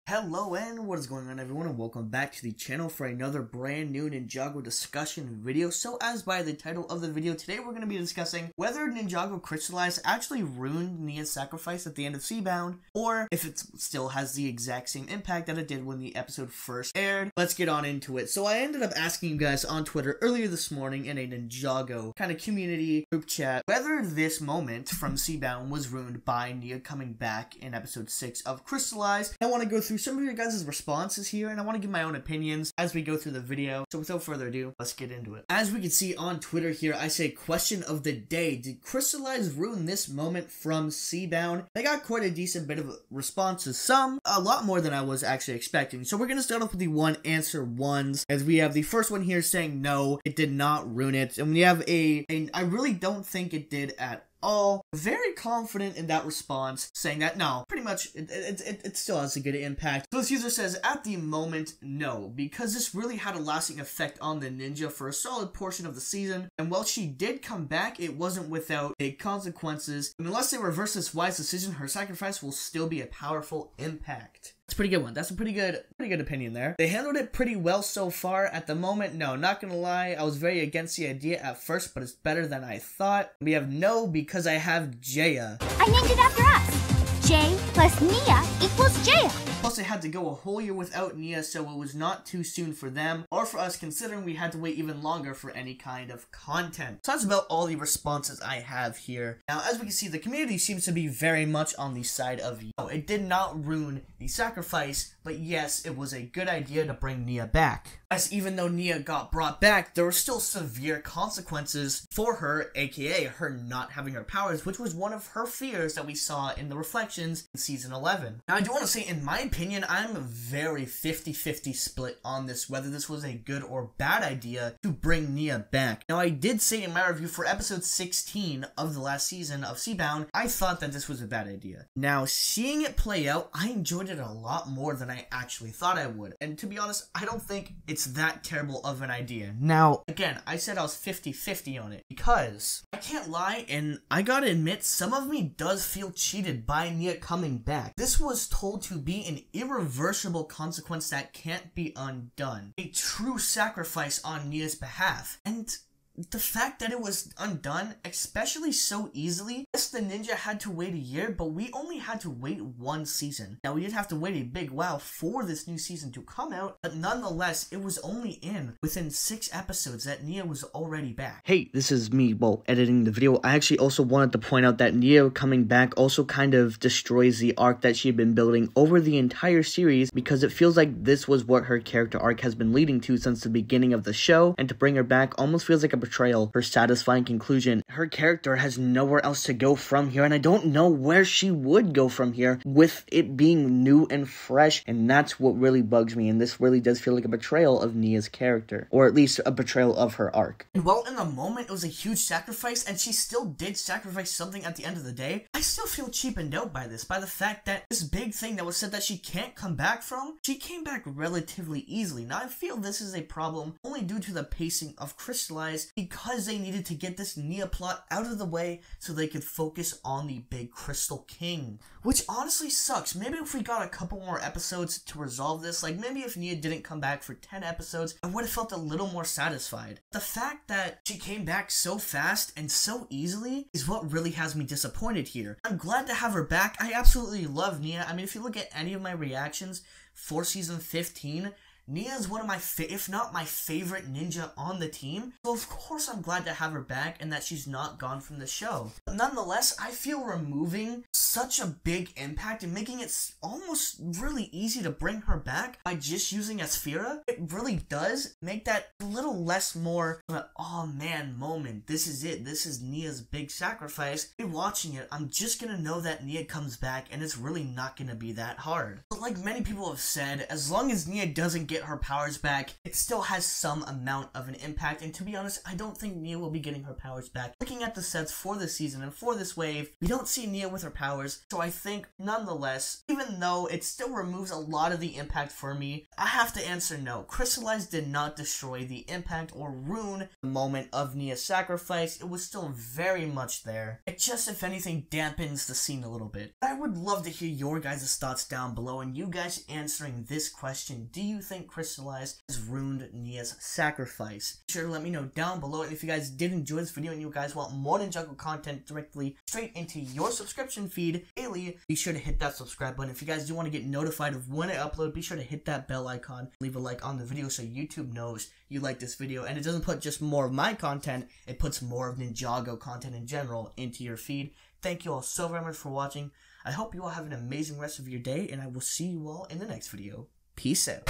Hello and what is going on, everyone, and welcome back to the channel for another brand new Ninjago discussion video. So as by the title of the video, today we're going to be discussing whether Ninjago Crystalized actually ruined Nia's sacrifice at the end of Seabound, or if it still has the exact same impact that it did when the episode first aired. Let's get on into it. So I ended up asking you guys on Twitter earlier this morning in a Ninjago kind of community group chat whether this moment from Seabound was ruined by Nia coming back in episode 6 of Crystalized. I want to go through some of your guys' responses here, and I want to give my own opinions as we go through the video. So without further ado, let's get into it. As we can see on Twitter here, I say question of the day: did Crystalized ruin this moment from Seabound? I got quite a decent bit of responses, some a lot more than I was actually expecting. So we're going to start off with the one answer ones, as we have the first one here saying no, it did not ruin it, and we have a I really don't think it did at all. Very confident in that response, saying that no, pretty much it still has a good impact. So this user says, at the moment, no, because this really had a lasting effect on the ninja for a solid portion of the season, and while she did come back, it wasn't without big consequences, and unless they reverse this wise decision, her sacrifice will still be a powerful impact. That's a pretty good one. That's a pretty good opinion there. They handled it pretty well so far. At the moment, no, not gonna lie, I was very against the idea at first, but it's better than I thought. We have no because I have Jaya. I named it after us. J plus Nia equals Jaya. Plus, they had to go a whole year without Nia, so it was not too soon for them, or for us, considering we had to wait even longer for any kind of content. So that's about all the responses I have here. Now, as we can see, the community seems to be very much on the side of, it did not ruin the sacrifice, but yes, it was a good idea to bring Nia back. As even though Nia got brought back, there were still severe consequences for her, aka her not having her powers, which was one of her fears that we saw in the reflections in season 11. Now, I do want to say, in my opinion, I'm very 50-50 split on this, whether this was a good or bad idea to bring Nia back. Now, I did say in my review for episode 16 of the last season of Seabound, I thought that this was a bad idea. Now, seeing it play out, I enjoyed it a lot more than I actually thought I would. And to be honest, I don't think it's that terrible of an idea. Now, again, I said I was 50-50 on it because I can't lie, and I gotta admit, some of me does feel cheated by Nia coming back. This was told to be an irreversible consequence that can't be undone. A true sacrifice on Nia's behalf. And the fact that it was undone, especially so easily, yes, the ninja had to wait a year, but we only had to wait one season. Now, we did have to wait a big while for this new season to come out, but nonetheless, it was only within 6 episodes that Nia was already back. Hey, this is me, editing the video. I actually also wanted to point out that Nia coming back also kind of destroys the arc that she had been building over the entire series, because it feels like this was what her character arc has been leading to since the beginning of the show, and to bring her back almost feels like a betrayal, her satisfying conclusion. Her character has nowhere else to go from here, and I don't know where she would go from here with it being new and fresh, and that's what really bugs me, and this really does feel like a betrayal of Nia's character, or at least a betrayal of her arc. And while in the moment it was a huge sacrifice, and she still did sacrifice something at the end of the day, I still feel cheapened out by this, by the fact that this big thing that was said that she can't come back from, she came back relatively easily. Now, I feel this is a problem only due to the pacing of Crystalized, because they needed to get this Nia plot out of the way so they could focus on the big Crystal King. Which honestly sucks. Maybe if we got a couple more episodes to resolve this, like maybe if Nia didn't come back for 10 episodes, I would have felt a little more satisfied. The fact that she came back so fast and so easily is what really has me disappointed here. I'm glad to have her back. I absolutely love Nia. I mean, if you look at any of my reactions for season 15, Nia is one of my, if not my favorite ninja on the team, so of course I'm glad to have her back and that she's not gone from the show. But nonetheless, I feel removing such a big impact and making it almost really easy to bring her back by just using Asphira, it really does make that a little less more of an oh man moment. This is it. This is Nia's big sacrifice. By watching it, I'm just gonna know that Nia comes back and it's really not gonna be that hard. But like many people have said, as long as Nia doesn't get get her powers back, it still has some amount of an impact, and to be honest, I don't think Nia will be getting her powers back. Looking at the sets for this season and for this wave, we don't see Nia with her powers, so I think, nonetheless, even though it still removes a lot of the impact for me, I have to answer no. Crystalized did not destroy the impact or ruin the moment of Nia's sacrifice. It was still very much there. It just, if anything, dampens the scene a little bit. I would love to hear your guys' thoughts down below, and you guys answering this question: do you think Crystalized has ruined Nia's sacrifice? Be sure to let me know down below, and if you guys did enjoy this video and you guys want more Ninjago content directly straight into your subscription feed daily, be sure to hit that subscribe button. If you guys do want to get notified of when I upload, be sure to hit that bell icon, leave a like on the video so YouTube knows you like this video, and it doesn't put just more of my content, it puts more of Ninjago content in general into your feed. Thank you all so very much for watching. I hope you all have an amazing rest of your day, and I will see you all in the next video. Peace out.